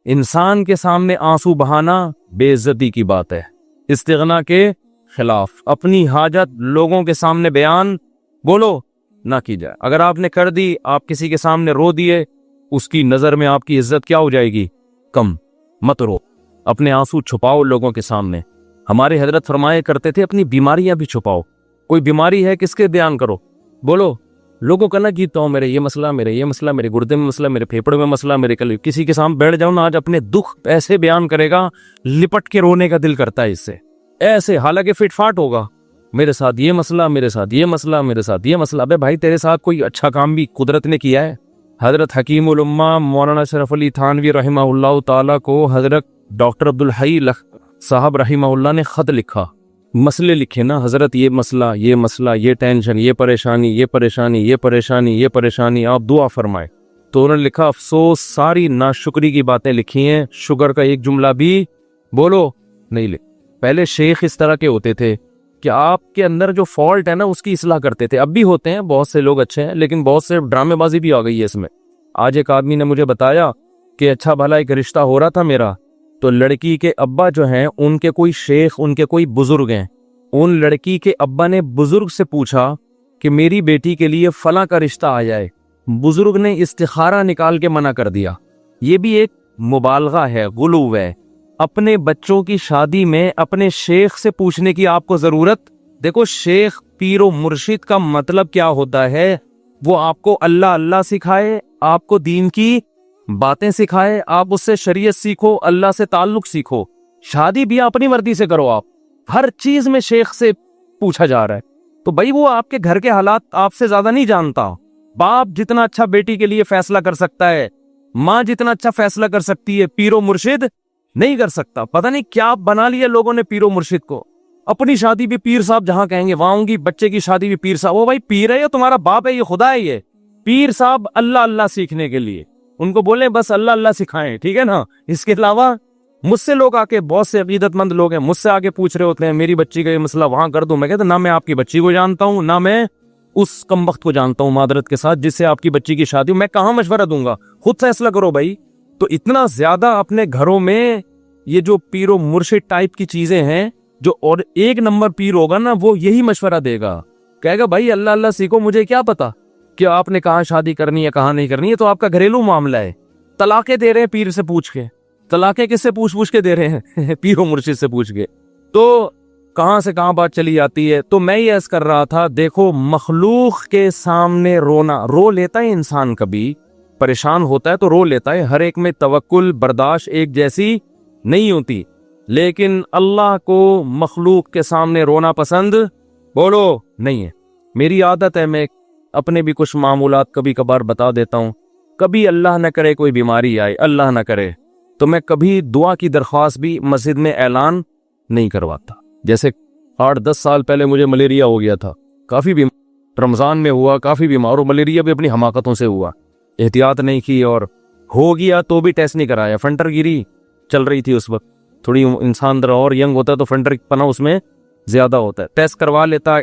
انسان کے سامنے آنسو بہانا بے عزتی کی بات ہے، استغنا کے خلاف۔ اپنی حاجت لوگوں کے سامنے بیان بولو نہ کی جائے۔ اگر آپ نے کر دی، آپ کسی کے سامنے رو دیے، اس کی نظر میں آپ کی عزت کیا ہو جائے گی؟ کم۔ مت رو، اپنے آنسو چھپاؤ لوگوں کے سامنے۔ ہمارے حضرت فرمایا کرتے تھے اپنی بیماریاں بھی چھپاؤ۔ کوئی بیماری ہے کس کے بیان کرو، بولو لوگوں کا نہ کیتا ہوں میرے یہ مسئلہ، میرے گردے میں مسئلہ، میرے پھیپڑے میں مسئلہ، کسی کے سامنے بیٹھ جاؤ نا آج اپنے دکھ ایسے بیان کرے گا لپٹ کے رونے کا دل کرتا ہے اس سے، ایسے حالانکہ فٹ فاٹ ہوگا، میرے ساتھ یہ مسئلہ، میرے ساتھ یہ مسئلہ، میرے ساتھ یہ مسئلہ۔ ابے بھائی تیرے ساتھ کوئی اچھا کام بھی قدرت نے کیا ہے؟ حضرت حکیم الامہ مولانا اشرف علی تھانوی رحمہ اللہ تعالیٰ کو حضرت ڈاکٹر عبدالحی صاحب رحمہ اللہ نے خط لکھا، مسئلے لکھے نا، حضرت یہ مسئلہ، یہ ٹینشن، یہ پریشانی، آپ دعا فرمائے۔ تو انہوں نے لکھا افسوس ساری ناشکری کی باتیں لکھی ہیں، شکر کا ایک جملہ بھی بولو نہیں لکھ۔ پہلے شیخ اس طرح کے ہوتے تھے کہ آپ کے اندر جو فالٹ ہے نا اس کی اصلاح کرتے تھے، اب بھی ہوتے ہیں، بہت سے لوگ اچھے ہیں لیکن بہت سے ڈرامے بازی بھی آ گئی ہے اس میں۔ آج ایک آدمی نے مجھے بتایا کہ اچھا بھلا ایک رشتہ ہو رہا تھا میرا، تو لڑکی کے ابا جو ہیں ان کے کوئی شیخ، ان کے کوئی بزرگ ہیں، ان لڑکی کے ابا نے بزرگ سے پوچھا کہ میری بیٹی کے لیے فلاں کا رشتہ آ جائے، بزرگ نے استخارہ نکال کے منع کر دیا۔ یہ بھی ایک مبالغہ ہے، غلو ہے۔ اپنے بچوں کی شادی میں اپنے شیخ سے پوچھنے کی آپ کو ضرورت؟ دیکھو شیخ پیر و مرشد کا مطلب کیا ہوتا ہے؟ وہ آپ کو اللہ سکھائے، آپ کو دین کی باتیں سکھائے، آپ اس سے شریعت سیکھو، اللہ سے تعلق سیکھو۔ شادی بھی اپنی مرضی سے کرو، آپ ہر چیز میں شیخ سے پوچھا جا رہا ہے تو بھائی وہ آپ کے گھر کے حالات آپ سے زیادہ نہیں جانتا۔ باپ جتنا اچھا بیٹی کے لیے فیصلہ کر سکتا ہے، ماں جتنا اچھا فیصلہ کر سکتی ہے، پیر و مرشد نہیں کر سکتا۔ پتہ نہیں کیا بنا لیا لوگوں نے پیر و مرشد کو، اپنی شادی بھی پیر صاحب جہاں کہیں گے وہاں ہوں گی، بچے کی شادی بھی پیر صاحب۔ وہ بھائی پیر ہے یا تمہارا باپ ہے؟ یہ خدا ہے؟ یہ پیر صاحب اللہ سیکھنے کے لیے ان کو بولیں بس اللہ سکھائیں، ٹھیک ہے نا؟ اس کے علاوہ مجھ سے لوگ آ کے، بہت سے عقیدت مند لوگ ہیں مجھ سے آ کے پوچھ رہے ہوتے ہیں میری بچی کا یہ مسئلہ وہاں کر دوں۔ میں کہتا نہ میں آپ کی بچی کو جانتا ہوں، نہ میں اس کم وقت کو جانتا ہوں معذرت کے ساتھ جس سے آپ کی بچی کی شادی ہو، میں کہاں مشورہ دوں گا؟ خود فیصلہ کرو بھائی۔ تو اتنا زیادہ اپنے گھروں میں یہ جو پیر و مرشد ٹائپ کی چیزیں ہیں، جو اور ایک نمبر پیر ہوگا نا وہ یہی مشورہ دے گا، کہے گا بھائی اللہ سیکھو، مجھے کیا پتا کہ آپ نے کہاں شادی کرنی ہے کہاں نہیں کرنی ہے، تو آپ کا گھریلو معاملہ ہے۔ طلاقیں دے رہے ہیں پیر سے پوچھ کے، طلاقیں کس سے پوچھ کے دے رہے ہیں؟ پیر و مرشد سے پوچھ کے۔ تو کہاں سے کہاں بات چلی جاتی ہے۔ تو میں یہ عرض کر رہا تھا، دیکھو مخلوق کے سامنے رونا، رو لیتا ہے انسان، کبھی پریشان ہوتا ہے تو رو لیتا ہے، ہر ایک میں توکل برداشت ایک جیسی نہیں ہوتی، لیکن اللہ کو مخلوق کے سامنے رونا پسند بولو نہیں ہے۔ میری عادت ہے میں اپنے بھی کچھ معمولات کبھی کبھار بتا دیتا ہوں۔ کبھی اللہ نہ کرے کوئی بیماری آئے، اللہ نہ کرے، تو میں کبھی دعا کی درخواست بھی مسجد میں اعلان نہیں کرواتا۔ جیسے 8-10 سال پہلے مجھے ملیریا ہو گیا تھا، کافی رمضان میں ہوا، کافی بیمار ہو، ملیریا بھی اپنی حماقتوں سے ہوا، احتیاط نہیں کی اور ہو گیا تو بھی ٹیسٹ نہیں کرایا۔ فنٹر گیری چل رہی تھی اس وقت، تھوڑی انسان ذرا اور ینگ ہوتا ہے تو فنٹر پنا اس میں زیادہ ہوتا ہے، ٹیسٹ کروا لیتا،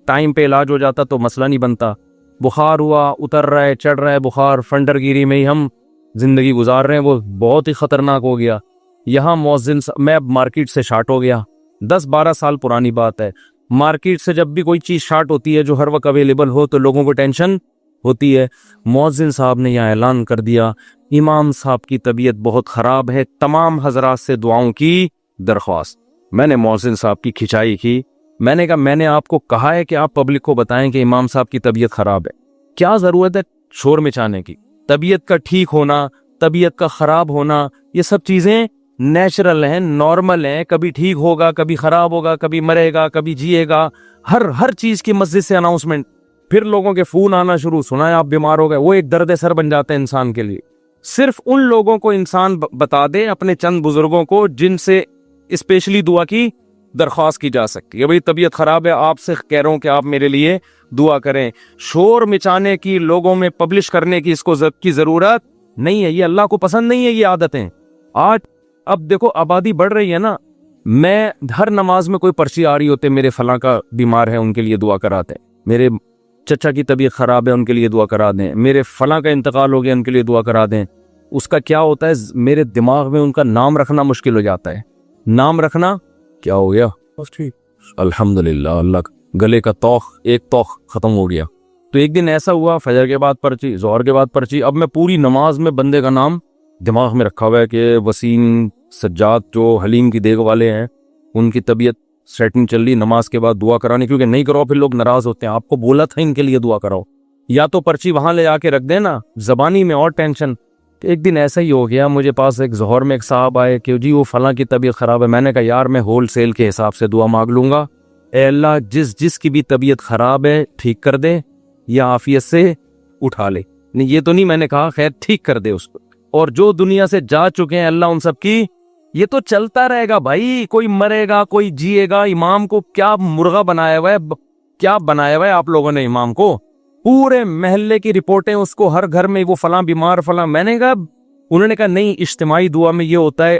ٹائم پہ علاج ہو جاتا تو مسئلہ نہیں بنتا۔ بخار ہوا، اتر رہا ہے، چڑھ رہا ہے بخار، فنٹر گیری میں ہی ہم زندگی گزار رہے ہیں، وہ بہت ہی خطرناک ہو گیا۔ یہاں مؤذن میں اب مارکیٹ سے شارٹ ہو گیا، 10-12 سال پرانی بات ہے۔ مارکیٹ سے جب بھی کوئی چیز شارٹ ہوتی ہے جو ہر وقت اویلیبل ہو تو لوگوں کو ٹینشن ہوتی ہے۔ مؤذن صاحب نے یہاں اعلان کر دیا امام صاحب کی طبیعت بہت خراب ہے، تمام حضرات سے دعاؤں کی درخواست۔ میں نے مؤذن صاحب کی کھچائی کی، میں نے کہا میں نے آپ کو کہا ہے کہ آپ پبلک کو بتائیں کہ امام صاحب کی طبیعت خراب ہے، کیا ضرورت ہے شور مچانے کی؟ طبیعت کا ٹھیک ہونا، طبیعت کا خراب ہونا، یہ سب چیزیں نیچرل ہیں، نارمل ہیں، کبھی ٹھیک ہوگا، کبھی خراب ہوگا، کبھی مرے گا، کبھی جیے گا، ہر چیز کی مسجد سے اناؤنسمنٹ، پھر لوگوں کے فون آنا شروع، سنا ہے آپ بیمار ہو گئے، وہ ایک درد سر بن جاتا ہے انسان کے لیے۔ صرف ان لوگوں کو انسان بتا دے، اپنے چند بزرگوں کو جن سے اسپیشلی دعا کی درخواست کی جا سکتی ہے، بھئی طبیعت خراب ہے، آپ سے کہہ رہا ہوں کہ آپ میرے لیے دعا کریں۔ شور مچانے کی، لوگوں میں پبلش کرنے کی اس کو کی ضرورت نہیں ہے، یہ اللہ کو پسند نہیں ہے یہ عادتیں۔ آج اب دیکھو آبادی بڑھ رہی ہے نا، میں ہر نماز میں کوئی پرچی آ رہی ہوتے میرے فلاں کا بیمار ہے ان کے لیے دعا کراتے، میرے چچا کی طبیعت خراب ہے ان کے لیے دعا کرا دیں، میرے فلاں کا انتقال ہو گیا ان کے لیے دعا کرا دیں۔ اس کا کیا ہوتا ہے, میرے دماغ میں ان کا نام رکھنا مشکل ہو جاتا ہے. نام رکھنا کیا ہو گیا, بس ٹھیک, الحمدللہ, اللہ کا گلے کا توخ, ایک توخ ختم ہو گیا. تو ایک دن ایسا ہوا, فجر کے بعد پرچی, ظہر کے بعد پرچی, اب میں پوری نماز میں بندے کا نام دماغ میں رکھا ہوا ہے کہ وسیم سجاد جو حلیم کی دیگ والے ہیں, ان کی طبیعت سیٹنگ چل رہی, نماز کے بعد دعا کرانی, کیونکہ نہیں کرو پھر لوگ ناراض ہوتے ہیں. آپ کو بولا تھا ان کے لیے دعا کراؤ, یا تو پرچی وہاں لے جا کے رکھ دینا, زبانی میں اور ٹینشن. ایک دن ایسا ہی ہو گیا, مجھے پاس ایک ظہر میں ایک صاحب آئے کہ جی وہ فلاں کی طبیعت خراب ہے. میں نے کہا یار میں ہول سیل کے حساب سے دعا مانگ لوں گا, اے اللہ جس کی بھی طبیعت خراب ہے ٹھیک کر دے یا عافیت سے اٹھا لے. نہیں یہ تو نہیں میں نے کہا, خیر ٹھیک کر دے اس کو. اور جو دنیا سے جا چکے ہیں اللہ ان سب کی, یہ تو چلتا رہے گا بھائی, کوئی مرے گا کوئی جیے گا. امام کو کیا مرغا بنایا ہوا ہے, کیا بنایا ہوا ہے آپ لوگوں نے امام کو, پورے محلے کی رپورٹیں اس کو, ہر گھر میں وہ فلاں بیمار فلاں. میں نے کہا, انہوں نے کہا نہیں, اجتماعی دعا میں یہ ہوتا ہے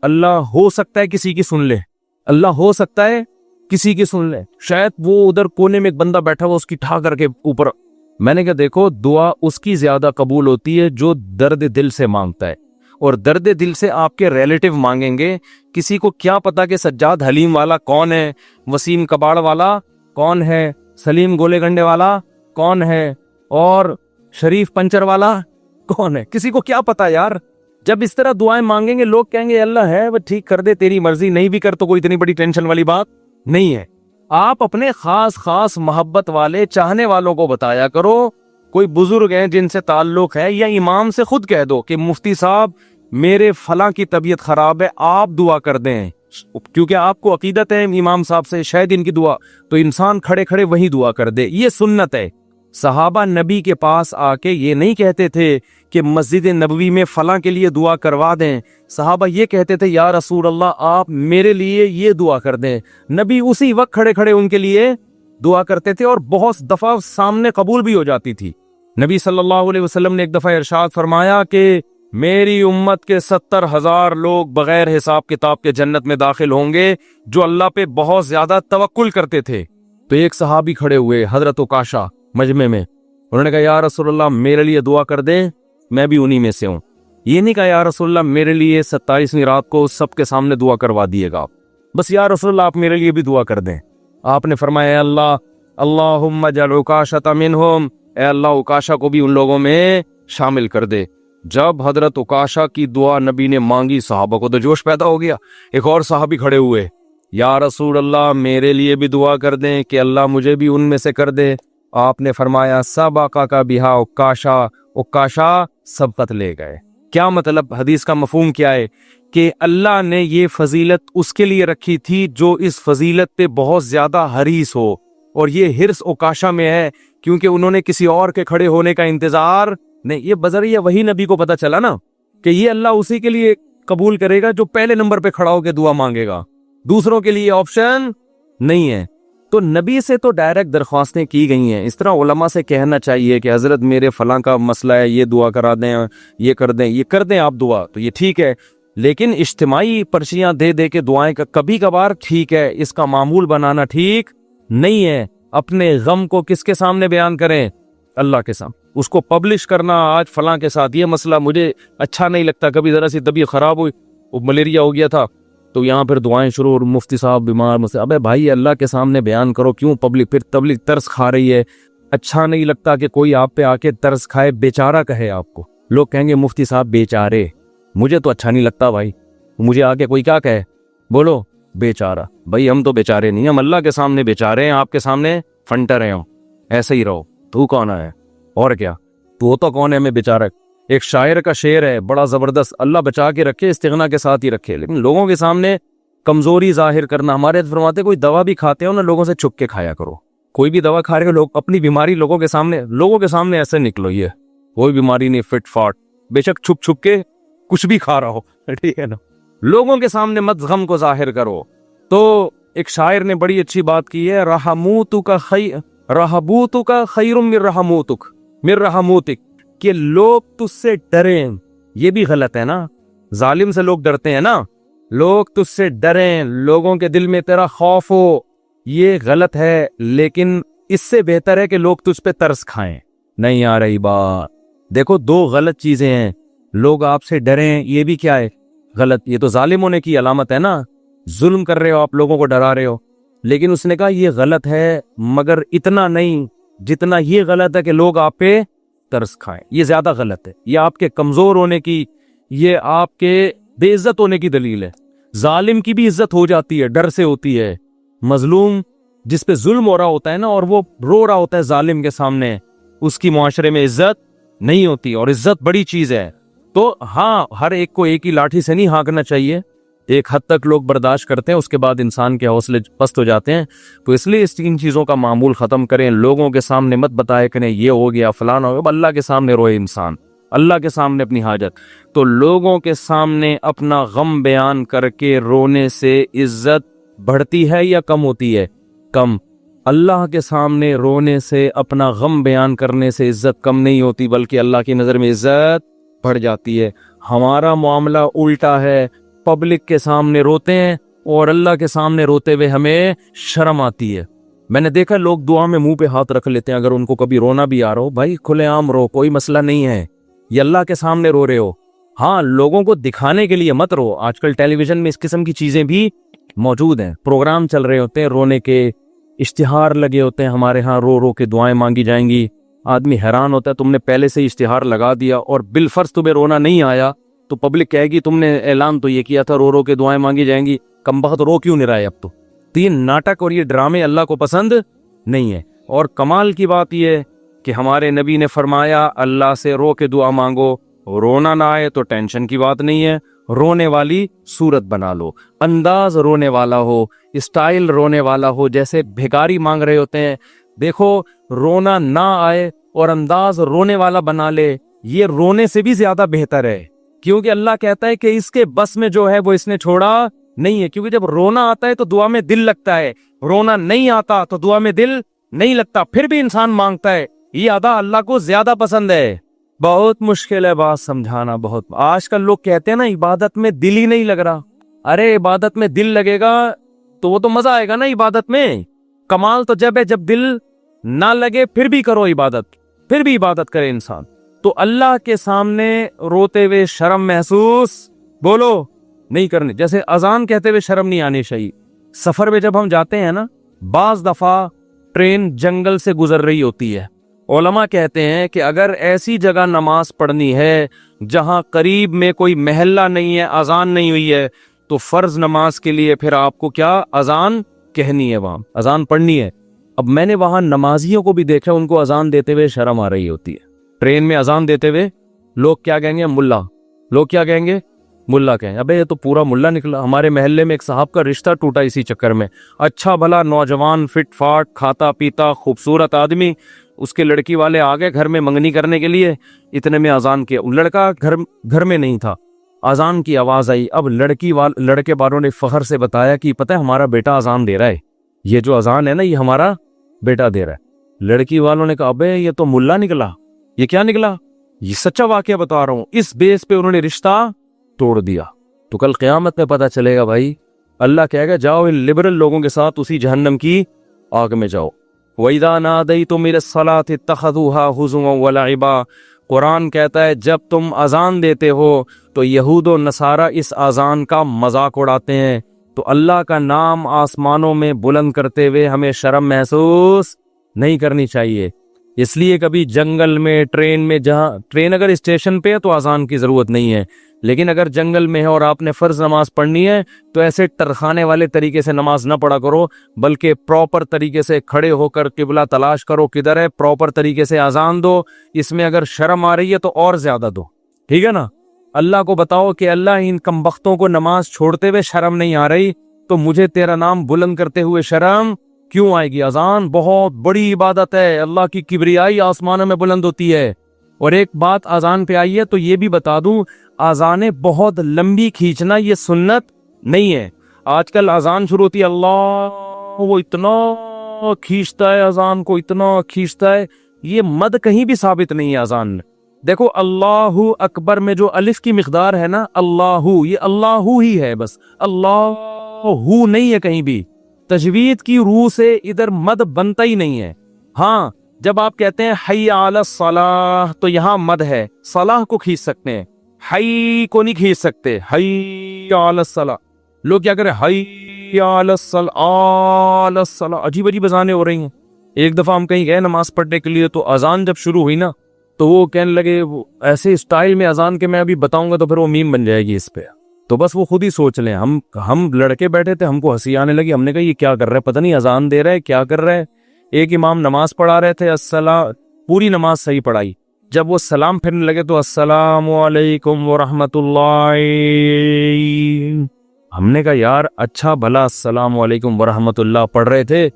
اللہ ہو سکتا ہے کسی کی سن لے, اللہ ہو سکتا ہے کسی کی سن لے, شاید وہ ادھر کونے میں ایک بندہ بیٹھا ہوا اس کی ٹھا کر کے اوپر. میں نے کہا دیکھو دعا اس کی زیادہ قبول ہوتی ہے جو درد دل سے مانگتا ہے, اور درد دل سے آپ کے ریلیٹو مانگیں گے. کسی کو کیا پتا کہ سجاد حلیم والا کون ہے, وسیم کباڑ والا کون ہے, سلیم گولے گنڈے والا کون ہے, اور شریف پنچر والا کون ہے, کسی کو کیا پتا یار. جب اس طرح دعائیں مانگیں گے لوگ کہیں گے اللہ ہے وہ ٹھیک کر دے, تیری مرضی, نہیں بھی کر تو کوئی اتنی بڑی ٹینشن والی بات نہیں ہے. آپ اپنے خاص محبت والے چاہنے والوں کو بتایا کرو, کوئی بزرگ ہیں جن سے تعلق ہے, یا امام سے خود کہہ دو کہ مفتی صاحب میرے فلاں کی طبیعت خراب ہے آپ دعا کر دیں, کیونکہ آپ کو عقیدت ہے امام صاحب سے, شاید ان کی دعا, تو انسان کھڑے کھڑے وہی دعا کر دے, یہ سنت ہے. صحابہ نبی کے پاس آ کے یہ نہیں کہتے تھے کہ مسجد نبوی میں فلاں کے لیے دعا کروا دیں, صحابہ یہ کہتے تھے یا رسول اللہ آپ میرے لیے یہ دعا کر دیں. نبی اسی وقت کھڑے کھڑے ان کے لیے دعا کرتے تھے, اور بہت دفعہ سامنے قبول بھی ہو جاتی تھی. نبی صلی اللہ علیہ وسلم نے ایک دفعہ ارشاد فرمایا کہ میری امت کے 70,000 لوگ بغیر حساب کتاب کے جنت میں داخل ہوں گے جو اللہ پہ بہت زیادہ توکل کرتے تھے. تو ایک صحابی کھڑے ہوئے حضرت عکاشہ مجمع میں, انہوں نے کہا یا رسول اللہ میرے لیے دعا کر دیں, میں بھی انہی میں سے ہوں. یہ نہیں کہا یا رسول اللہ میرے لیے 27ویں رات کو سب کے سامنے دعا کروا دیے گا, بس یا رسول اللہ آپ میرے لیے بھی دعا کر دیں. آپ نے فرمایا اللہ اللہم اجعل عکاشۃ منہم, اے اللہ عکاشہ کو بھی ان لوگوں میں شامل کر دے. جب حضرت عکاشہ کی دعا نبی نے مانگی صحابہ کو تو جوش پیدا ہو گیا. ایک اور صحابی کھڑے ہوئے, یا رسول اللہ میرے لیے بھی دعا کر دیں کہ اللہ مجھے بھی ان میں سے کر دے. آپ نے فرمایا سبقہ کا بہا عکاشہ, عکاشہ سبقت لے گئے. کیا مطلب, حدیث کا مفہوم کیا ہے کہ اللہ نے یہ فضیلت اس کے لیے رکھی تھی جو اس فضیلت پہ بہت زیادہ حریص ہو, اور یہ حرص عکاشہ میں ہے کیونکہ انہوں نے کسی اور کے کھڑے ہونے کا انتظار نہیں. یہ بذریعہ وہی نبی کو پتا چلا نا کہ یہ اللہ اسی کے لیے قبول کرے گا جو پہلے نمبر پہ کھڑا ہو کے دعا مانگے گا, دوسروں کے لیے آپشن نہیں ہے. تو نبی سے تو ڈائریکٹ درخواستیں کی گئی ہیں. اس طرح علماء سے کہنا چاہیے کہ حضرت میرے فلاں کا مسئلہ ہے, یہ دعا کرا دیں, یہ کر دیں آپ دعا, تو یہ ٹھیک ہے. لیکن اجتماعی پرچیاں دے دے کے دعائیں کا کبھی کبھار ٹھیک ہے, اس کا معمول بنانا ٹھیک نہیں ہے. اپنے غم کو کس کے سامنے بیان کریں, اللہ کے سامنے. اس کو پبلش کرنا آج فلاں کے ساتھ یہ مسئلہ مجھے اچھا نہیں لگتا, کبھی ذرا سی طبیعت خراب ہوئی, ملیریا ہو گیا تھا, تو یہاں پھر دعائیں شروع, اور مفتی صاحب بیمار مسئلہ. ابے بھائی اللہ کے سامنے بیان کرو, کیوں پبلک, پھر تبلیغ ترس کھا رہی ہے. اچھا نہیں لگتا کہ کوئی آپ پہ آ کے ترس کھائے, بیچارہ کہے آپ کو. لوگ کہیں گے مفتی صاحب بیچارے, مجھے تو اچھا نہیں لگتا بھائی, مجھے آ کے کوئی کیا کہے, بولو بیچارہ. بھائی ہم تو بیچارے نہیں, ہم اللہ کے سامنے بیچارے ہیں, آپ کے سامنے فنٹر ہیں. ایسے ہی رہو, تو کون ہے اور کیا, تو کون ہے, میں بیچارہ. ایک شاعر کا شعر ہے بڑا زبردست, اللہ بچا کے رکھے, استغنا کے ساتھ ہی رکھے, لیکن لوگوں کے سامنے کمزوری ظاہر کرنا. ہمارے فرماتے کوئی دوا بھی کھاتے ہو نا لوگوں سے چھپ کے کھایا کرو. کوئی بھی دوا کھا رہے ہو, لوگ اپنی بیماری لوگوں کے سامنے ایسے نکلو, یہ کوئی بیماری نہیں, فٹ فاٹ, بے شک چھپ کے کچھ بھی کھا رہا ہو, ٹھیک ہے نا, لوگوں کے سامنے مت غم کو ظاہر کرو. تو ایک شاعر نے بڑی اچھی بات کی ہے, رہبوتک خیر من رحموتک, کہ لوگ تجھ سے ڈریں. یہ بھی غلط ہے نا, ظالم سے لوگ ڈرتے ہیں نا, لوگ تجھ سے ڈریں, لوگوں کے دل میں تیرا خوف ہو, یہ غلط ہے. لیکن اس سے بہتر ہے کہ لوگ تجھ پہ ترس کھائیں. نہیں آ رہی بات. دیکھو دو غلط چیزیں ہیں, لوگ آپ سے ڈریں، یہ بھی کیا ہے؟ غلط. یہ تو ظالم ہونے کی علامت ہے نا، ظلم کر رہے ہو آپ، لوگوں کو ڈرا رہے ہو. لیکن اس نے کہا یہ غلط ہے مگر اتنا نہیں جتنا یہ غلط ہے کہ لوگ آپ پہ ترس کھائیں. یہ زیادہ غلط ہے، یہ آپ کے کمزور ہونے کی، یہ آپ کے بے عزت ہونے کی دلیل ہے. ظالم کی بھی عزت ہو جاتی ہے، ڈر سے ہوتی ہے. مظلوم جس پہ ظلم ہو رہا ہوتا ہے نا، اور وہ رو رہا ہوتا ہے ظالم کے سامنے، اس کی معاشرے میں عزت نہیں ہوتی. اور عزت بڑی چیز ہے. تو ہاں، ہر ایک کو ایک ہی لاٹھی سے نہیں ہانکنا چاہیے. ایک حد تک لوگ برداشت کرتے ہیں، اس کے بعد انسان کے حوصلے پست ہو جاتے ہیں. تو اس لیے اس تین چیزوں کا معمول ختم کریں. لوگوں کے سامنے مت بتائے کریں یہ ہو گیا فلان ہو گیا. اللہ کے سامنے روئے انسان، اللہ کے سامنے اپنی حاجت. تو لوگوں کے سامنے اپنا غم بیان کر کے رونے سے عزت بڑھتی ہے یا کم ہوتی ہے؟ کم. اللہ کے سامنے رونے سے، اپنا غم بیان کرنے سے عزت کم نہیں ہوتی، بلکہ اللہ کی نظر میں عزت بڑھ جاتی ہے. ہمارا معاملہ الٹا ہے، پبلک کے سامنے روتے ہیں اور اللہ کے سامنے روتے ہوئے ہمیں شرم آتی ہے. میں نے دیکھا لوگ دعا میں منہ پہ ہاتھ رکھ لیتے ہیں، اگر ان کو کبھی رونا بھی آ رہا ہو، بھائی کھلے عام رو، کوئی مسئلہ نہیں ہے. یہ اللہ کے سامنے رو رہے ہو. ہاں، لوگوں کو دکھانے کے لیے مت رو. آج کل ٹیلی ویژن میں اس قسم کی چیزیں بھی موجود ہیں، پروگرام چل رہے ہوتے ہیں رونے کے، اشتہار لگے ہوتے ہیں ہمارے ہاں، رو رو کے دعائیں مانگی جائیں گی. آدمی حیران ہوتا ہے، تم نے پہلے سے اشتہار لگا دیا اور بالفرض تمہیں رونا نہیں آیا تو پبلک کہے گی تم نے اعلان تو یہ کیا تھا رو رو کے دعائیں مانگی جائیں گی، کم بخت رو کیوں نہیں رہا ہے اب تو. تین ناٹک اور یہ ڈرامے اللہ کو پسند نہیں ہے. اور کمال کی بات یہ کہ ہمارے نبی نے فرمایا اللہ سے رو کے دعا مانگو، رونا نہ آئے تو ٹینشن کی بات نہیں ہے، رونے والی صورت بنا لو، انداز رونے والا ہو، اسٹائل رونے والا ہو، جیسے بھیکاری مانگ رہے ہوتے ہیں. دیکھو، رونا نہ آئے اور انداز رونے والا بنا لے، یہ رونے سے بھی زیادہ بہتر ہے. کیونکہ اللہ کہتا ہے کہ اس کے بس میں جو ہے وہ اس نے چھوڑا نہیں ہے. کیونکہ جب رونا آتا ہے تو دعا میں دل لگتا ہے، رونا نہیں آتا تو دعا میں دل نہیں لگتا، پھر بھی انسان مانگتا ہے. یہ ادا اللہ کو زیادہ پسند ہے. بہت مشکل ہے بات سمجھانا. بہت آج کل لوگ کہتے ہیں نا عبادت میں دل ہی نہیں لگ رہا. ارے عبادت میں دل لگے گا تو وہ تو مزہ آئے گا نا عبادت میں. کمال تو جب ہے جب دل نہ لگے پھر بھی کرو عبادت، پھر بھی عبادت کرے انسان. تو اللہ کے سامنے روتے ہوئے شرم محسوس بولو نہیں کرنی. جیسے اذان کہتے ہوئے شرم نہیں آنی چاہیے. سفر میں جب ہم جاتے ہیں نا، بعض دفعہ ٹرین جنگل سے گزر رہی ہوتی ہے. علماء کہتے ہیں کہ اگر ایسی جگہ نماز پڑھنی ہے جہاں قریب میں کوئی محلہ نہیں ہے، اذان نہیں ہوئی ہے، تو فرض نماز کے لیے پھر آپ کو کیا اذان کہنی ہے، وہاں اذان پڑھنی ہے. اب میں نے وہاں نمازیوں کو بھی دیکھا، ان کو اذان دیتے ہوئے شرم آ رہی ہوتی ہے. ٹرین میں اذان دیتے ہوئے لوگ کیا کہیں گے؟ ملا. لوگ کیا کہیں گے؟ ملا کہیں. ابے یہ تو پورا ملا نکلا. ہمارے محلے میں ایک صاحب کا رشتہ ٹوٹا اسی چکر میں. اچھا بھلا نوجوان، فٹ فاٹ، کھاتا پیتا، خوبصورت آدمی. اس کے لڑکی والے آگے گھر میں منگنی کرنے کے لیے، اتنے میں اذان کیا. لڑکا گھر میں نہیں تھا، اذان کی آواز آئی. اب لڑکے والوں نے فخر سے بتایا کہ پتہ ہے ہمارا بیٹا اذان دے رہا ہے، یہ جو اذان ہے نا یہ ہمارا بیٹا دے رہا ہے. لڑکی والوں نے کہا ابے یہ تو ملا نکلا. یہ کیا نکلا؟ یہ سچا واقعہ بتا رہا ہوں. اس بیس پہ انہوں نے رشتہ توڑ دیا. تو کل قیامت میں پتہ چلے گا بھائی. اللہ کہے گا جاؤ ان لبرل لوگوں کے ساتھ اسی جہنم کی آگ میں جاؤ. وَإِذَا نَادَيْتُمْ إِلَى الصَّلَاةِ اتَّخَذُوهَا هُزُوًا وَلَعِبًا. قرآن کہتا ہے جب تم اذان دیتے ہو تو یہود و نصارہ اس اذان کا مذاق اڑاتے ہیں. تو اللہ کا نام آسمانوں میں بلند کرتے ہوئے ہمیں شرم محسوس نہیں کرنی چاہیے. اس لیے کبھی جنگل میں، ٹرین میں، جہاں ٹرین اگر اسٹیشن پہ ہے تو اذان کی ضرورت نہیں ہے، لیکن اگر جنگل میں ہے اور آپ نے فرض نماز پڑھنی ہے تو ایسے ٹرخانے والے طریقے سے نماز نہ پڑھا کرو، بلکہ پراپر طریقے سے کھڑے ہو کر قبلہ تلاش کرو کدھر ہے، پراپر طریقے سے اذان دو. اس میں اگر شرم آ رہی ہے تو اور زیادہ دو. ٹھیک ہے نا؟ اللہ کو بتاؤ کہ اللہ ان کمبختوں کو نماز چھوڑتے ہوئے شرم نہیں آ رہی تو مجھے تیرا نام بلند کرتے ہوئے شرم کیوں آئے گی؟ اذان بہت بڑی عبادت ہے، اللہ کی کبریائی آسمانوں میں بلند ہوتی ہے. اور ایک بات اذان پہ آئی ہے تو یہ بھی بتا دوں، اذانیں بہت لمبی کھینچنا یہ سنت نہیں ہے. آج کل اذان شروع ہوتی ہے، اللہ وہ اتنا کھینچتا ہے اذان کو، اتنا کھینچتا ہے. یہ مد کہیں بھی ثابت نہیں ہے اذان میں. دیکھو اللہ اکبر میں جو الف کی مقدار ہے نا، اللہ، یہ اللہ ہی ہے بس، اللہ نہیں ہے کہیں بھی. تجوید کی روح سے ادھر مد بنتا ہی نہیں ہے. ہاں جب آپ کہتے ہیں حی علی الصلاح تو یہاں مد ہے، صلاح کو کھینچ سکتے ہیں. हई को नहीं खींच सकते, हई अलस्सला। लोग क्या करें, हई अलस्सला, अजीब अजीब अजानें हो रही हैं। एक दफा हम कहीं गए नमाज पढ़ने के लिए, तो अजान जब शुरू हुई ना, तो वो कहने लगे वो ऐसे स्टाइल में अजान के मैं अभी बताऊंगा तो फिर वो मीम बन जाएगी इस पे। तो बस वो खुद ही सोच लें। हम लड़के बैठे थे, हमको हंसी आने लगी। हमने कहा ये क्या कर रहा है, पता नहीं अजान दे रहा है क्या कर रहा है। एक इमाम नमाज पढ़ा रहे थे, पूरी नमाज सही पढ़ाई। जब वो सलाम फिरने लगे तो अस्सलामु अलैकुम व रहमतुल्लाह। हमने कहा यार अच्छा भला अस्सलामु अलैकुम व रहमतुल्लाह पढ़ रहे थे,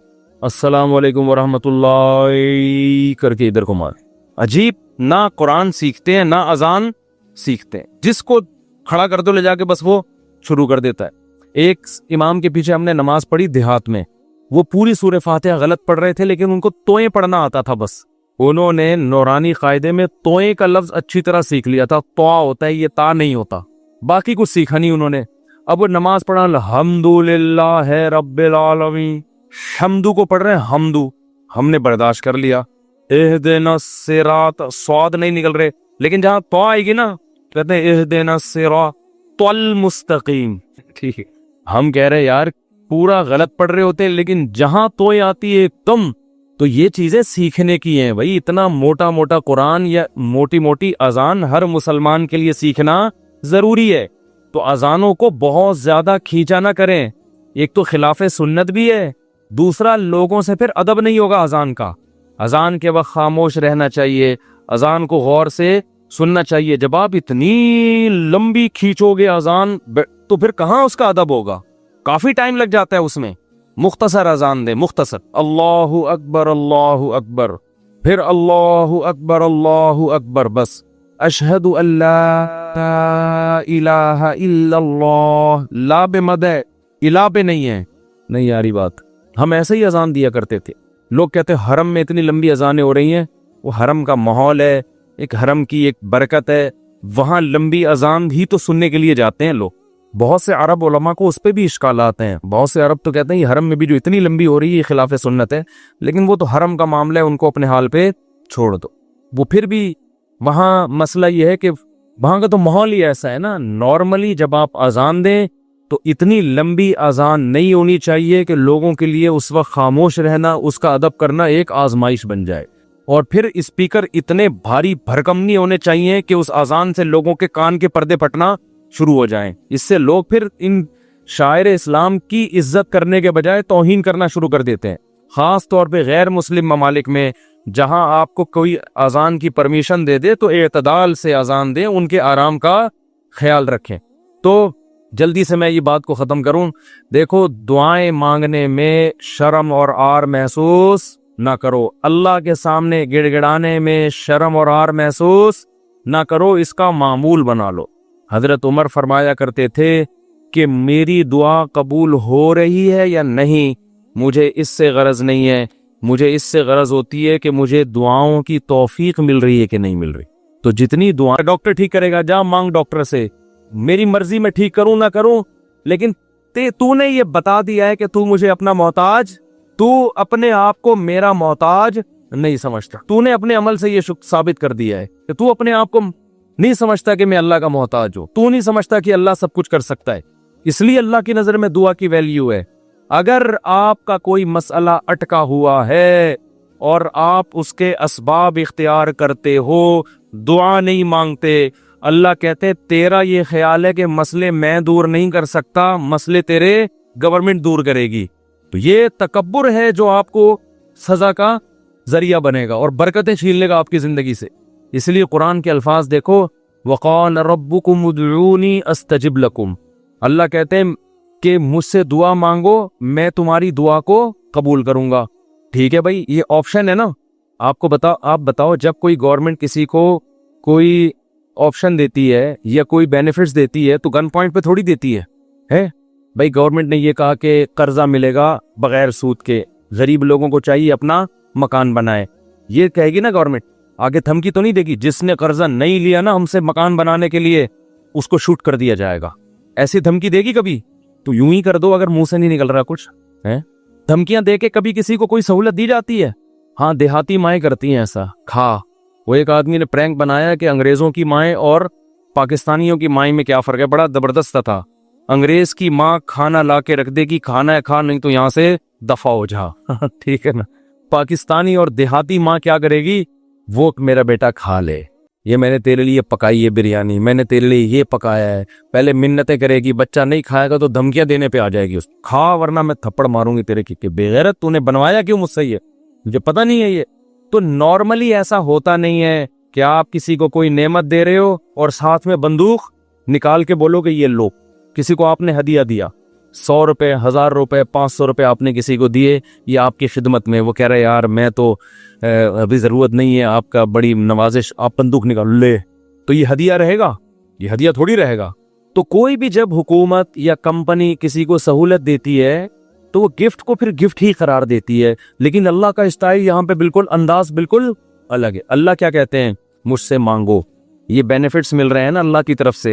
अस्सलामु अलैकुम व रहमतुल्लाह करके इधर को मार। अजीब, ना कुरान सीखते हैं ना अजान सीखते हैं। जिसको खड़ा कर दो ले जाके बस वो शुरू कर देता है। एक इमाम के पीछे हमने नमाज पढ़ी देहात में, वो पूरी सूरह फातिहा गलत पढ़ रहे थे, लेकिन उनको तोएं पढ़ना आता था। बस उन्होंने नौरानी कायदे में तोएं का लफ्ज अच्छी तरह सीख लिया था। तोआ होता है, ये ता नहीं होता। बाकी कुछ सीखा नहीं उन्होंने। अब वो नमाज पढ़ा अल्हम्दुलिल्लाह रब्बिल आलमीन, हमदू को पढ़ रहे हैं हमदू, हमने बर्दाश्त कर लिया। इहदिना सिरात, स्वाद नहीं निकल रहे, लेकिन जहां तो आएगी ना कहते हैं इहदिना सिरातल मुस्तकीम। ठीक है, हम कह रहे यार पूरा गलत पढ़ रहे होते हैं, लेकिन जहां तो आती है एकदम, तो ये चीजें सीखने की हैं भाई। इतना मोटा मोटा कुरान या मोटी मोटी अजान हर मुसलमान के लिए सीखना जरूरी है। तो अजानों को बहुत ज्यादा खींचा ना करें। एक तो खिलाफ सुन्नत भी है, दूसरा लोगों से फिर अदब नहीं होगा अजान का। अजान के वक्त खामोश रहना चाहिए, अजान को गौर से सुनना चाहिए। जब आप इतनी लंबी खींचोगे अजान तो फिर कहाँ उसका अदब होगा, काफी टाइम लग जाता है उसमें। मुख्तसर अजान दे, मुख्तसर, अल्लाहु अकबर, फिर अल्लाहु अकबर, बस अशहदु अल्ला इलाहा इल्लल्लाह। ला पे मद है, इला पे नहीं है। नहीं यारी बात, हम ऐसे ही अजान दिया करते थे। लोग कहते हैं हरम में इतनी लंबी अजानें हो रही हैं, वो हरम का माहौल है, एक हरम की एक बरकत है, वहां लंबी अजान भी तो सुनने के लिए जाते हैं लोग। बहुत से अरब उलमा को उस पर भी इश्काल आते हैं। बहुत से अरब तो कहते हैं हरम में भी जो इतनी लंबी हो रही है खिलाफ सुन्नत है, लेकिन वो तो हरम का मामला है, उनको अपने हाल पे छोड़ दो। वो फिर भी वहां मसला ये है कि वहां का तो माहौल ही ऐसा है ना। नॉर्मली जब आप अजान दें तो इतनी लंबी अजान नहीं होनी चाहिए कि लोगों के लिए उस वक्त खामोश रहना, उसका अदब करना एक आजमाइश बन जाए। और फिर स्पीकर इतने भारी भरकम नहीं होने चाहिए कि उस अजान से लोगों के कान के पर्दे फटना शुरू हो जाएं। इससे लोग फिर इन शायर इस्लाम की इज्जत करने के बजाय तौहीन करना शुरू कर देते हैं। खास तौर पे गैर मुस्लिम ममालिक में जहां आपको कोई अजान की परमिशन दे दे तो एतदाल से अजान दें, उनके आराम का ख्याल रखें। तो जल्दी से मैं ये बात को ख़त्म करूं। देखो, दुआएं मांगने में शर्म और आर महसूस ना करो। अल्लाह के सामने गिड़गिड़ाने में शर्म और आर महसूस ना करो, इसका मामूल बना लो। हजरत उमर फरमाया करते थे कि मेरी दुआ कबूल हो रही है या नहीं, मुझे इससे गरज नहीं है, मुझे इससे गरज होती है कि मुझे दुआओं की तौफीक मिल रही है कि नहीं मिल रही। तो जितनी दुआ डॉक्टर ठीक करेगा, जा मांग डॉक्टर से, मेरी मर्जी में ठीक करूं ना करूं, लेकिन तूने ये बता दिया है कि तू मुझे अपना मोहताज, तू अपने आप को मेरा मोहताज नहीं समझता। तूने अपने अमल से ये साबित कर दिया है कि तू अपने आप को नहीं समझता कि मैं अल्लाह का मोहताज हूं। तू नहीं समझता कि अल्लाह सब कुछ कर सकता है। इसलिए अल्लाह की नजर में दुआ की वैल्यू है। अगर आपका कोई मसला अटका हुआ है और आप उसके असबाब इख्तियार करते हो, दुआ नहीं मांगते, अल्लाह कहते तेरा ये ख्याल है कि मसले मैं दूर नहीं कर सकता, मसले तेरे गवर्नमेंट दूर करेगी, तो ये तकब्बुर है जो आपको सजा का जरिया बनेगा और बरकतें छीन लेगा आपकी जिंदगी से। इसलिए कुरान के अल्फाज देखो, वक़ाल रब्बुकुम उदऊनी अस्तजिब लकुम। अल्लाह कहते हैं कि मुझसे दुआ मांगो, मैं तुम्हारी दुआ को कबूल करूंगा। ठीक है भाई, ये ऑप्शन है ना। आप बताओ जब कोई गवर्नमेंट किसी को कोई ऑप्शन देती है या कोई बेनिफिट्स देती है तो गन पॉइंट पे थोड़ी देती है भाई। गवर्नमेंट ने ये कहा कि कर्जा मिलेगा बगैर सूद के, गरीब लोगों को चाहिए अपना मकान बनाए, ये कहेगी ना गवर्नमेंट। आगे धमकी तो नहीं देगी, जिसने कर्जा नहीं लिया ना हमसे मकान बनाने के लिए, उसको शूट कर दिया जाएगा, ऐसी धमकी देगी कभी? तो यूं ही कर दो अगर मुंह से नहीं निकल रहा कुछ है। धमकियां दे के कभी किसी को कोई सहूलत दी जाती है? हाँ, देहाती माएँ करती हैं ऐसा। वो एक आदमी ने प्रैंक बनाया कि अंग्रेजों की माएँ और पाकिस्तानियों की माई में क्या फर्क है, बड़ा जबरदस्त था। अंग्रेज की माँ खाना ला के रख देगी, खाना है खा, नहीं तो यहाँ से दफा हो जा। ठीक है ना। पाकिस्तानी और देहाती माँ क्या करेगी, वो मेरा बेटा खा ले, ये मैंने तेरे लिए पकाई है बिरयानी, मैंने तेरे लिए ये पकाया है, पहले मिन्नतें करेगी, बच्चा नहीं खाएगा तो धमकियां देने पे आ जाएगी उसको, खा वरना मैं थप्पड़ मारूंगी तेरे की बेगैरत, तूने बनवाया क्यों मुझसे, ये मुझे पता नहीं है ये। तो नॉर्मली ऐसा होता नहीं है कि आप किसी को कोई नेमत दे रहे हो और साथ में बंदूक निकाल के बोलोगे ये लो। किसी को आपने हदिया दिया, 100 रुपए, 1000 रुपए, 500 रुपए आपने किसी को दिए, ये आपकी खिदमत में, वो कह रहे यार मैं तो अभी जरूरत नहीं है आपका, बड़ी नवाजिश, आप बंदूक निकाल ले, तो ये हदिया रहेगा? ये हदिया थोड़ी रहेगा। तो कोई भी जब हुकूमत या कंपनी किसी को सहूलत देती है तो वो गिफ्ट को फिर गिफ्ट ही करार देती है। लेकिन अल्लाह का स्टाइल यहाँ पे बिल्कुल, अंदाज बिल्कुल अलग है। अल्लाह क्या कहते हैं, मुझसे मांगो, ये बेनिफिट्स मिल रहे हैं ना अल्लाह की तरफ से,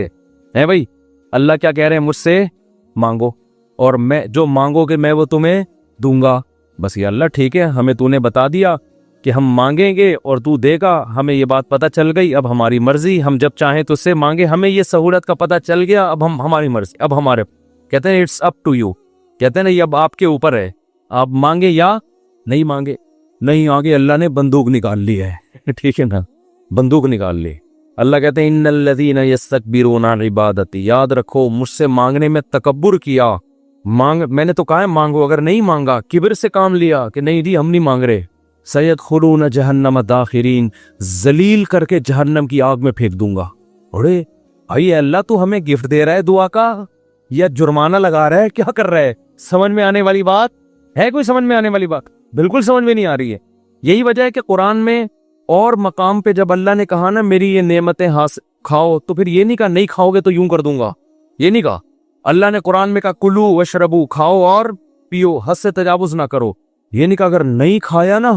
है भाई। अल्लाह क्या कह रहे हैं, मुझसे मांगो और मैं जो मांगोगे मैं वो तुम्हें दूंगा। बस ये अल्लाह ठीक है, हमें तूने बता दिया कि हम मांगेंगे और तू देगा, हमें ये बात पता चल गई, अब हमारी मर्जी, हम जब चाहें तो उससे मांगे, हमें ये सहूलत का पता चल गया, अब हम हमारी मर्जी, अब हमारे, कहते हैं इट्स अप टू यू, कहते हैं ना ये अब आपके ऊपर है, आप मांगे या नहीं मांगे। नहीं आगे अल्लाह ने बंदूक निकाल ली है, ठीक है ना, बंदूक निकाल ली। अल्लाह कहते हैं इन्नल्लज़ीना यस्तकबिरूना अन इबादती, याद रखो मुझसे मांगने में तकब्बुर किया, मांग, मैंने तो कहा है मांगो, अगर नहीं मांगा, किब्र से काम लिया कि नहीं जी हम नहीं मांग रहे, सयदखुलून जहन्नम दाखिरीन, जलील करके जहन्नम की आग में फेंक दूंगा। अरे भाई अल्लाह तू हमें गिफ्ट दे रहा है दुआ का या जुर्माना लगा रहा है, क्या कर रहा है? समझ में आने वाली बात है? कोई समझ में आने वाली बात? बिल्कुल समझ में नहीं आ रही है। यही वजह है कि कुरान में और मकाम पे जब अल्लाह ने कहा ना मेरी ये नेमतें हासिल खाओ, तो फिर ये नहीं कहा नहीं खाओगे तो यूं कर दूंगा, ये नहीं कहा। अल्लाह ने कुरान में कहा कुलू वशरबू, खाओ और पियो, हद से तजावुज ना करो, ये नहीं कहा अगर नहीं खाया ना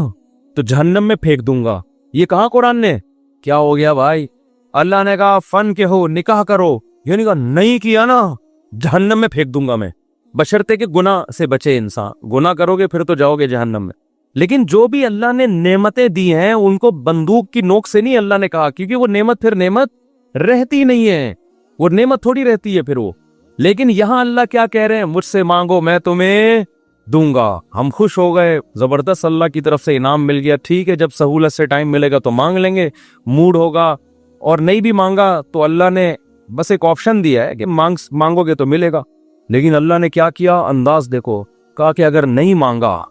तो जहन्नम में फेंक दूंगा। ये कहा कुरान ने? क्या हो गया भाई? अल्लाह ने कहा फन के हो, निकाह करो, ये नहीं कहा नहीं किया ना जहन्नम में फेंक दूंगा मैं, बशर्ते के गुनाह से बचे इंसान, गुनाह करोगे फिर तो जाओगे जहन्नम में। लेकिन जो भी अल्लाह ने नेमतें दी हैं उनको बंदूक की नोक से नहीं अल्लाह ने कहा, क्योंकि वो नेमत फिर नेमत रहती नहीं है, वो नेमत थोड़ी रहती है फिर वो। लेकिन यहां अल्लाह क्या कह रहे हैं, मुझसे मांगो मैं तुम्हें दूंगा। हम खुश हो गए, जबरदस्त, अल्लाह की तरफ से इनाम मिल गया, ठीक है, जब सहूलत से टाइम मिलेगा तो मांग लेंगे, मूड होगा, और नहीं भी मांगा तो अल्लाह ने बस एक ऑप्शन दिया है कि मांगोगे तो मिलेगा। लेकिन अल्लाह ने क्या किया, अंदाज देखो, कहा कि अगर नहीं मांगा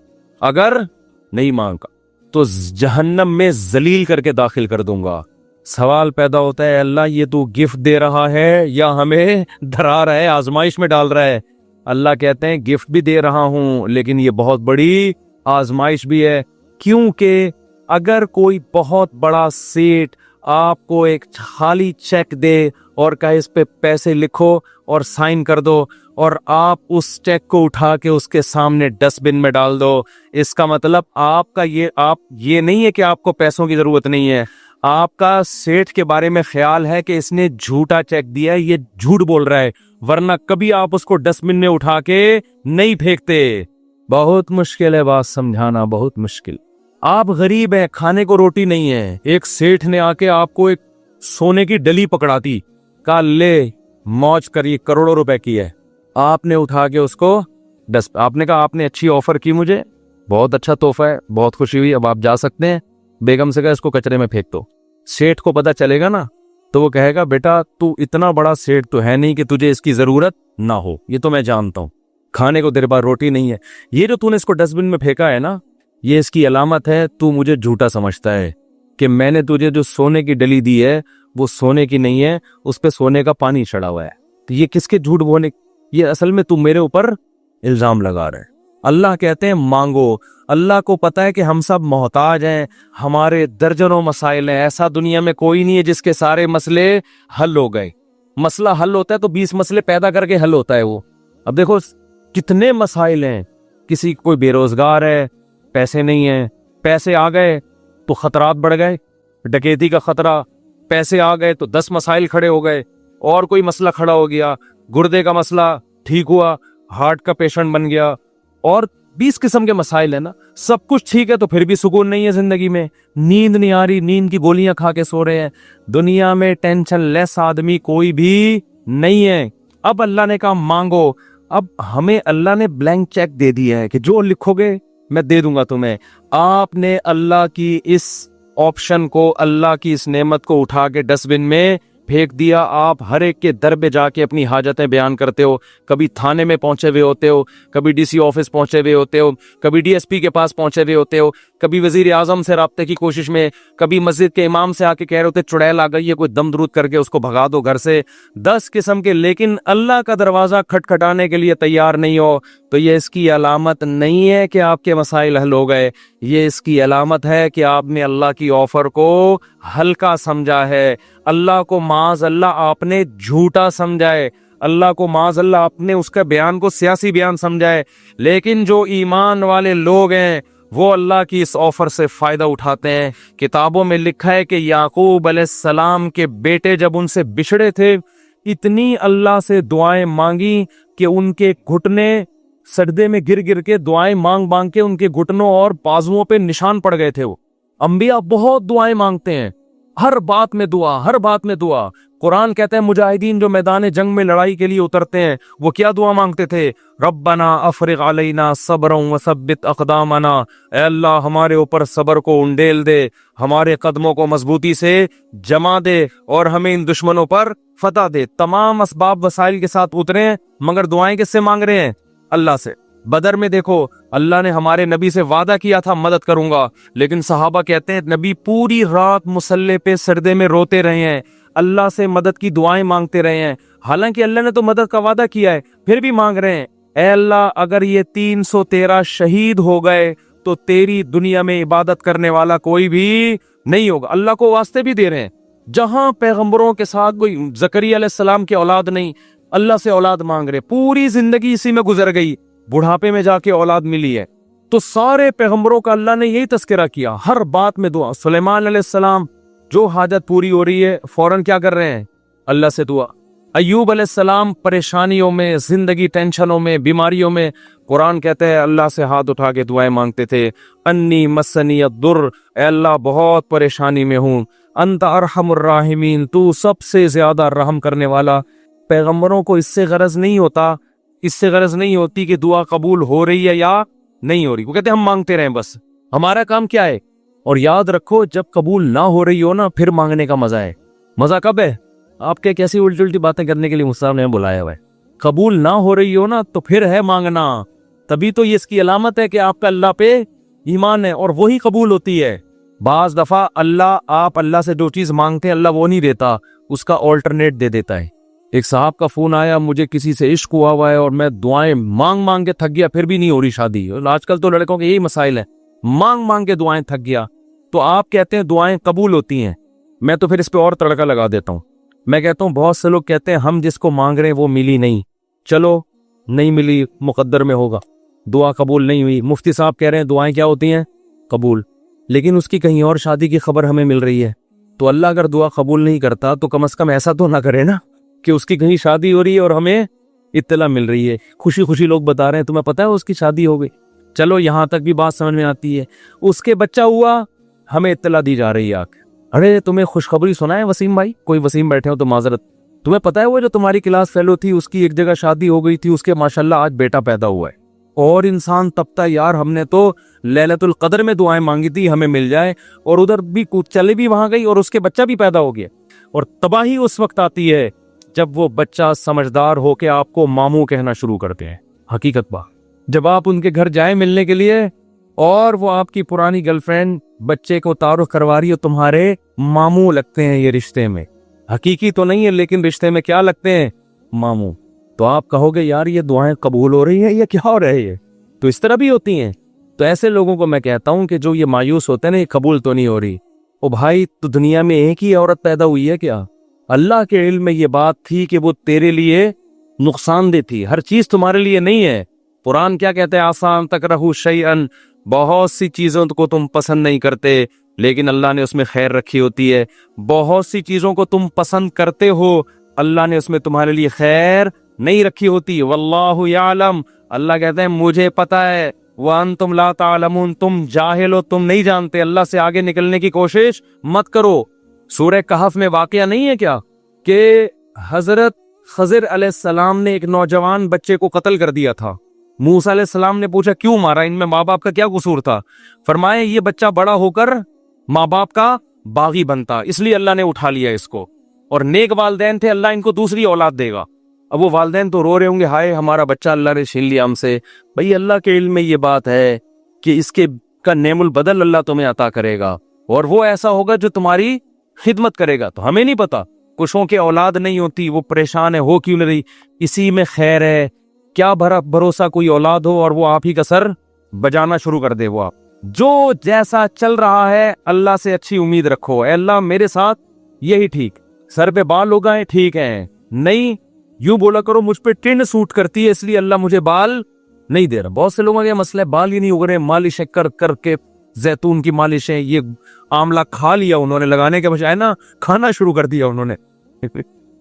तो जहन्नम में जलील करके दाखिल कर दूंगा। सवाल पैदा होता है अल्लाह ये तू गिफ्ट दे रहा है या हमें डरा रहा है, आजमाइश में डाल रहा है? अल्लाह कहते हैं गिफ्ट भी दे रहा हूं लेकिन ये बहुत बड़ी आजमाइश भी है, क्योंकि अगर कोई बहुत बड़ा सेठ आपको एक खाली चेक दे और कहे इस पे पैसे लिखो और साइन कर दो, और आप उस चेक को उठा के उसके सामने डस्टबिन में डाल दो, इसका मतलब आपका आप ये नहीं है कि आपको पैसों की जरूरत नहीं है, आपका सेठ के बारे में ख्याल है कि इसने झूठा चेक दिया है, ये झूठ बोल रहा है, वरना कभी आप उसको डस्टबिन में उठा के नहीं फेंकते। बहुत मुश्किल है बात समझाना, बहुत मुश्किल। आप गरीब हैं, खाने को रोटी नहीं है, एक सेठ ने आके आपको एक सोने की डली पकड़ाती, कहा ले मौज करिए, करोड़ों रुपए की है, आपने उठा के उसको आपने कहा आपने अच्छी ऑफर की मुझे, बहुत अच्छा तोहफा है, बहुत खुशी हुई, अब आप जा सकते हैं। बेगम से कहा इसको कचरे में फेंक दो। सेठ को पता चलेगा ना तो वो कहेगा बेटा तू इतना बड़ा सेठ तो है नहीं कि तुझे इसकी जरूरत ना हो, ये तो मैं जानता हूँ, खाने को तेरे पास रोटी नहीं है, ये जो तूने इसको डस्टबिन में फेंका है ना ये इसकी अलामत है, तू मुझे झूठा समझता है कि मैंने तुझे जो सोने की डली दी है वो सोने की नहीं है, उस पे सोने का पानी चढ़ा हुआ है, तो ये किसके झूठ बोलने, ये असल में तू मेरे ऊपर इल्जाम लगा रहा है। अल्लाह कहते हैं मांगो, अल्लाह को पता है कि हम सब मोहताज हैं, हमारे दर्जनों मसाइल हैं, ऐसा दुनिया में कोई नहीं है जिसके सारे मसले हल हो गए। मसला हल होता है तो 20 मसले पैदा करके हल होता है वो। अब देखो कितने मसाइल हैं, किसी कोई बेरोजगार है, पैसे नहीं है, पैसे आ गए तो खतरात बढ़ गए, डकैती का खतरा, पैसे आ गए तो 10 मसाइल खड़े हो गए, और कोई मसला खड़ा हो गया, गुर्दे का मसला ठीक हुआ, हार्ट का पेशेंट बन गया, और 20 किस्म के मसाइल है ना, सब कुछ ठीक है तो फिर भी सुकून नहीं है जिंदगी में, नींद नहीं आ रही, नींद की गोलियां खा के सो रहे हैं। दुनिया में टेंशन लेस आदमी कोई भी नहीं है। अब अल्लाह ने कहा मांगो। अब हमें अल्लाह ने ब्लैंक चेक दे दिया है कि जो लिखोगे मैं दे दूंगा तुम्हें। आपने अल्लाह की इस ऑप्शन को, अल्लाह की इस नेमत को उठा के डस्टबिन में फेंक दिया। आप हर एक के दर पे जाके अपनी हाजतें बयान करते हो। कभी थाने में पहुंचे हुए होते हो, कभी डीसी ऑफिस पहुंचे हुए होते हो, कभी डीएसपी के पास पहुंचे हुए होते हो, कभी वजीर आजम से राब्ते की कोशिश में, कभी मस्जिद के इमाम से आके कह रहे होते चुड़ैल आ गई है, कोई दम दरूद करके उसको भगा दो घर से। 10 किस्म के, लेकिन अल्लाह का दरवाजा खटखटाने के लिए तैयार नहीं हो तो ये इसकी अलामत नहीं है कि आपके मसाइल हल हो गए। ये इसकी अलामत है कि आपने अल्लाह की ऑफर को हल्का समझा है। अल्लाह को माज अल्लाह आपने झूठा समझा है। अल्लाह को माज अल्लाह आपने उसका बयान को सियासी बयान समझा है। लेकिन जो ईमान वाले लोग हैं वो अल्लाह की इस ऑफर से फायदा उठाते हैं। किताबों में लिखा है कि याकूब अलैहिस्सलाम के बेटे जब उनसे बिछड़े थे, इतनी अल्लाह से दुआएं मांगी कि उनके घुटने सजदे में गिर गिर के दुआएं मांग मांग के उनके घुटनों और बाजुओं पे निशान पड़ गए थे। वो अंबिया बहुत दुआएं मांगते हैं, हर बात में दुआ, हर बात में दुआ। कुरान कहता है मुजाहिदीन जो मैदान जंग में लड़ाई के लिए उतरते हैं वो क्या दुआ मांगते थे? रब्बना अफरिग अलैना सब्रन वसब्बित अक़दामना, ऐ अल्लाह हमारे ऊपर सब्र को उंडेल दे, हमारे कदमों को मजबूती से जमा दे और हमें इन दुश्मनों पर फतह दे। तमाम असबाब वसाइल के साथ उतरे हैं, मगर दुआएं किससे मांग रहे हैं? अल्लाह से। बदर में देखो अल्लाह ने हमारे नबी से वादा किया था मदद करूंगा, लेकिन सहाबा कहते हैं नबी पूरी रात मुसल्ले पे सरदे में रोते रहे हैं, अल्लाह से मदद की दुआएं मांगते रहे हैं। हालांकि अल्लाह ने तो मदद का वादा किया है, फिर भी मांग रहे हैं। ऐ अल्लाह अगर ये 313 शहीद हो गए तो तेरी दुनिया में इबादत करने वाला कोई भी नहीं होगा। अल्लाह को वास्ते भी दे रहे हैं। जहां पैगंबरों के साथ कोई ज़करिया अलैहिस्सलाम की औलाद नहीं, अल्लाह से औलाद मांग रहे, पूरी जिंदगी इसी में गुजर गई, बुढ़ापे में जाके औलाद मिली है। तो सारे पैगंबरों का अल्लाह ने यही तस्करा किया, हर बात में दुआ। सुलेमान अलैहिस्सलाम जो हाजत पूरी हो रही है फौरन क्या कर रहे हैं? अल्लाह से दुआ। अय्यूब अलैहिस्सलाम परेशानियों में, जिंदगी टेंशनों में, बीमारियों में, कुरान कहते हैं अल्लाह से हाथ उठा के दुआएं मांगते थे। अन्नी मस्सनी अद्दुर, ऐ अल्लाह बहुत परेशानी में हूँ। अंत अरहमुर राहिमीन, तू सबसे ज्यादा रहम करने वाला। पैगंबरों को इससे गरज नहीं होता, इससे गरज नहीं होती कि दुआ कबूल हो रही है या नहीं हो रही। वो कहते हैं हम मांगते रहें बस, हमारा काम क्या है। और याद रखो जब कबूल ना हो रही हो ना, फिर मांगने का मजा है। मजा कब है? आपके कैसी उल्टी उल्टी बातें करने के लिए मुस्ताफ ने बुलाया हुआ है। कबूल ना हो रही हो ना तो फिर है मांगना, तभी तो ये इसकी अलामत है कि आपका अल्लाह पे ईमान है और वही कबूल होती है। बाज दफा आप अल्लाह से जो चीज मांगते हैं अल्लाह वो नहीं देता, उसका ऑल्टरनेट दे देता है। एक साहब का फोन आया, मुझे किसी से इश्क हुआ है और मैं दुआएं मांग मांग के थक गया, फिर भी नहीं हो रही शादी। आजकल तो लड़कों के यही मसाइल है, मांग मांग के दुआएं थक गया। तो आप कहते हैं दुआएं कबूल होती हैं, मैं तो फिर इस पे और तड़का लगा देता हूं। मैं कहता हूं बहुत से लोग कहते हैं हम जिसको मांग रहे हैं वो मिली नहीं, चलो नहीं मिली, मुकद्दर में होगा, दुआ कबूल नहीं हुई। मुफ्ती साहब कह रहे हैं दुआएं क्या होती हैं? कबूल। लेकिन उसकी कहीं और शादी की खबर हमें मिल रही है। तो अल्लाह अगर दुआ कबूल नहीं करता तो कम से कम ऐसा तो ना करे ना कि उसकी कहीं शादी हो रही है और हमें इत्तला मिल रही है। खुशी खुशी लोग बता रहे हैं तुम्हें पता है उसकी शादी हो गई, चलो यहां तक भी बात समझ में आती है। उसके बच्चा हुआ, हमें इत्तला दी जा रही है आके, अरे तुम्हें खुशखबरी सुनाए वसीम भाई, कोई वसीम बैठे हो तो माजरत, तुम्हें पता है वो जो तुम्हारी क्लास फेलो थी उसकी एक जगह शादी हो गई थी, उसके माशाल्लाह आज बेटा पैदा हुआ है। और इंसान तपता यार, हमने तो लैलतुल कदर में दुआएं मांगी थी हमें मिल जाए, और उधर भी चले भी वहां गई और उसके बच्चा भी पैदा हो गया। और तबाही उस वक्त आती है जब वो बच्चा समझदार होके आपको मामू कहना शुरू करते हैं। हकीकत बात, जब आप उनके घर जाए मिलने के लिए और वो आपकी पुरानी गर्लफ्रेंड बच्चे को तारुफ करवा रही हो, तुम्हारे मामू लगते हैं ये रिश्ते में, हकीकी तो नहीं है लेकिन रिश्ते में क्या लगते हैं? मामू। तो आप कहोगे यार ये दुआएं कबूल हो रही है या क्या हो रहा है? ये तो इस तरह भी होती हैं। तो ऐसे लोगों को मैं कहता हूं कि जो ये मायूस होते हैं ना, ये कबूल तो नहीं हो रही। ओ भाई, तो दुनिया में एक ही औरत पैदा हुई है क्या? अल्लाह के इल्म में ये बात थी कि वो तेरे लिए नुकसानदेह थी, हर चीज तुम्हारे लिए नहीं है। कुरान क्या कहते हैं? आसान तकरहू शैअन, बहुत सी चीजों को तुम पसंद नहीं करते लेकिन अल्लाह ने उसमें खैर रखी होती है। बहुत सी चीजों को तुम पसंद करते हो, अल्लाह ने उसमें तुम्हारे लिए खैर नहीं रखी होती। वल्लाहु यालम, अल्लाह कहते हैं मुझे पता है। वअंतुम ला तालमून, तुम जाहिल हो, तुम नहीं जानते, अल्लाह से आगे निकलने की कोशिश मत करो। सूरह कहफ में वाकया नहीं है क्या कि हजरत खजिर अलैहिस्सलाम ने एक नौजवान बच्चे को कत्ल कर दिया था। मूसा अलैहिस्सलाम ने पूछा क्यों मारा, इनमें माँ बाप का क्या कसूर था? फरमाया ये बच्चा बड़ा होकर माँ बाप का बागी बनता, इसलिए अल्लाह ने उठा लिया इसको। और नेक वालदैन थे, अल्लाह इनको दूसरी औलाद देगा। अब वो वालदैन तो रो रहे होंगे, हाय हमारा बच्चा अल्लाह ने छीन लिया हमसे। भाई अल्लाह के इल्म में ये बात है कि इसके का नेमुल बदल अल्लाह तुम्हें अता करेगा, और वो ऐसा होगा जो तुम्हारी खिदमत करेगा। तो हमें नहीं पता, कुछों के औलाद नहीं होती, वो परेशान है, हो क्यों नहीं, इसी में खैर है। क्या भरोसा कोई औलाद हो और वो आप ही का सर बजाना शुरू कर दे। वो आप जो जैसा चल रहा है अल्लाह से अच्छी उम्मीद रखो, ऐ अल्लाह मेरे साथ यही ठीक, सर पे बाल उगाए ठीक है, नहीं यूं बोला करो मुझ पे टिंड सूट करती है इसलिए अल्लाह मुझे बाल नहीं दे रहा। बहुत से लोगों का मसला है बाल ही नहीं उग रहे, मालिश कर करके जैतून की मालिश है, ये आंवला खा लिया उन्होंने, लगाने के बजाय ना खाना शुरू कर दिया उन्होंने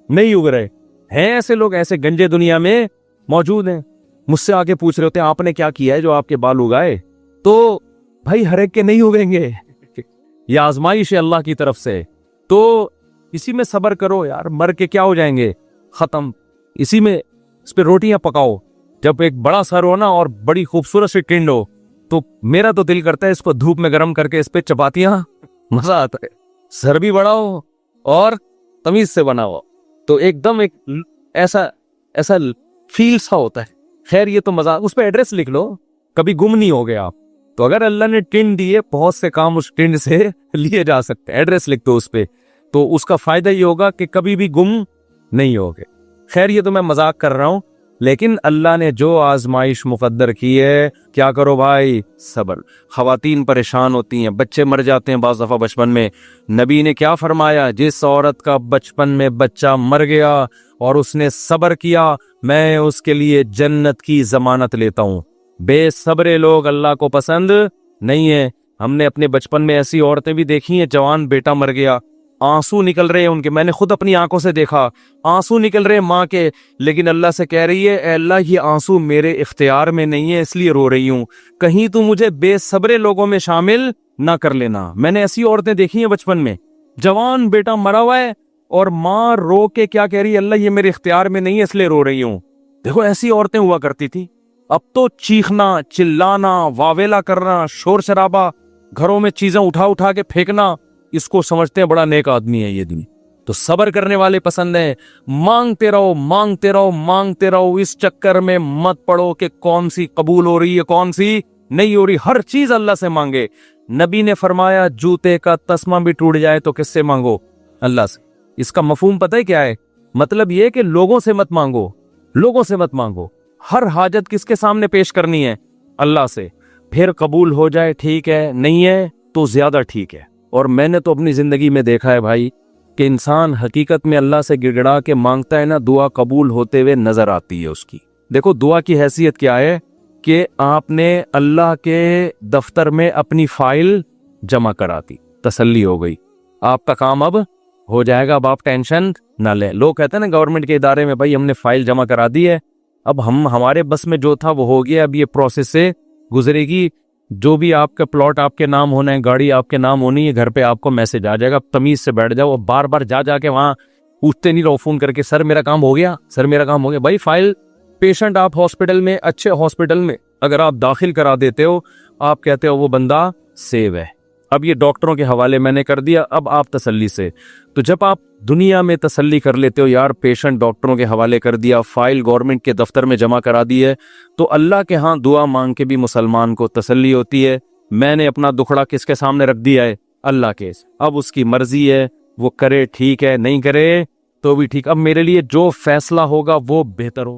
नहीं उग रहे हैं। ऐसे लोग ऐसे गंजे दुनिया में मौजूद हैं। मुझसे आके पूछ रहे होते हैं आपने क्या किया है जो आपके बाल उगाए? तो भाई हर एक के नहीं उगेंगे, ये आजमाइश है अल्लाह की तरफ से। तो इसी में सब्र करो यार, मर के क्या हो जाएंगे, खत्म। इसी में इस पे रोटियां पकाओ। जब एक बड़ा सर हो ना और बड़ी खूबसूरत सी टिंड हो, तो मेरा तो दिल करता है इसको धूप में गर्म करके इस पे चपातियां, मजा आता है। सर भी बड़ा हो और तमीज से बना हो, तो एकदम एक ऐसा ऐसा फील सा होता है। खैर ये तो मजा, उस पे एड्रेस लिख लो, कभी गुम नहीं हो गए आप। तो अगर अल्लाह ने टिंड दी है, बहुत से काम उस टिंड से लिए जा सकते हैं, एड्रेस लिख दो उस पे, तो उसका फायदा ये होगा कि कभी भी गुम नहीं होगे। खैर ये तो मैं मजाक कर रहा हूं, लेकिन अल्लाह ने जो आजमाइश मुकद्दर की है, क्या करो भाई, सब्र। खवातीन परेशान होती हैं, बच्चे मर जाते हैं बाज़ दफ़ा बचपन में। नबी ने क्या फरमाया, जिस औरत का बचपन में बच्चा मर गया और उसने सब्र किया, मैं उसके लिए जन्नत की जमानत लेता हूँ। बेसब्रे लोग अल्लाह को पसंद नहीं है। हमने अपने बचपन में ऐसी औरतें भी देखी हैं, जवान बेटा मर गया, आंसू निकल रहे हैं उनके, मैंने खुद अपनी आंखों से देखा, आंसू निकल रहे हैं माँ के, लेकिन अल्लाह से कह रही है ए अल्लाह ये आंसू मेरे इख्तियार में नहीं है इसलिए रो रही हूँ, कहीं तू मुझे बेसब्रे लोगों में शामिल ना कर लेना। मैंने ऐसी औरतें देखी हैं बचपन में, जवान बेटा मरा हुआ है और माँ रो के क्या कह रही है, अल्लाह ये मेरे इख्तियार में नहीं है इसलिए रो रही हूँ। देखो ऐसी औरतें हुआ करती थी। अब तो चीखना, चिल्लाना, वावेला करना, शोर शराबा, घरों में चीजें उठा उठा के फेंकना, इसको समझते हैं बड़ा नेक आदमी है ये दिन। तो सब्र करने वाले पसंद है। मांगते रहो मांगते रहो मांगते रहो, इस चक्कर में मत पड़ो कि कौन सी कबूल हो रही है कौन सी नहीं हो रही। हर चीज अल्लाह से मांगे। नबी ने फरमाया जूते का तस्मा भी टूट जाए तो किससे मांगो? अल्लाह से। इसका मफहूम पता है क्या है? मतलब ये कि लोगों से मत मांगो, लोगों से मत मांगो। हर हाजत किसके सामने पेश करनी है? अल्लाह से। फिर कबूल हो जाए ठीक है, नहीं है तो ज्यादा ठीक है। और मैंने तो अपनी जिंदगी में देखा है भाई कि इंसान हकीकत में अल्लाह से गिड़गिड़ा के मांगता है ना, दुआ कबूल होते हुए नजर आती है उसकी। देखो दुआ की हैसियत क्या है कि आपने अल्लाह के दफ्तर में अपनी फाइल जमा करा दी, तसल्ली हो गई, आपका काम अब हो जाएगा, अब आप टेंशन ना लें। लोग कहते हैं ना गवर्नमेंट के इदारे में, भाई हमने फाइल जमा करा दी है, अब हमारे बस में जो था वो हो गया, अब ये प्रोसेस से गुजरेगी, जो भी आपका प्लॉट आपके नाम होना है, गाड़ी आपके नाम होनी है, घर पे आपको मैसेज आ जाएगा। तमीज से बैठ जाओ, बार बार जा जाके वहां पूछते नहीं रहो फोन करके, सर मेरा काम हो गया, सर मेरा काम हो गया। भाई फाइल, पेशेंट आप हॉस्पिटल में, अच्छे हॉस्पिटल में अगर आप दाखिल करा देते हो, आप कहते हो वो बंदा सेव है, अब ये डॉक्टरों के हवाले मैंने कर दिया, अब आप तसल्ली से। तो जब आप दुनिया में तसल्ली कर लेते हो यार पेशेंट डॉक्टरों के हवाले कर दिया, फाइल गवर्नमेंट के दफ्तर में जमा करा दी है, तो अल्लाह के यहाँ दुआ मांग के भी मुसलमान को तसल्ली होती है। मैंने अपना दुखड़ा किसके सामने रख दिया है? अल्लाह के। अब उसकी मर्जी है, वो करे ठीक है, नहीं करे तो भी ठीक। अब मेरे लिए जो फैसला होगा वो बेहतर हो।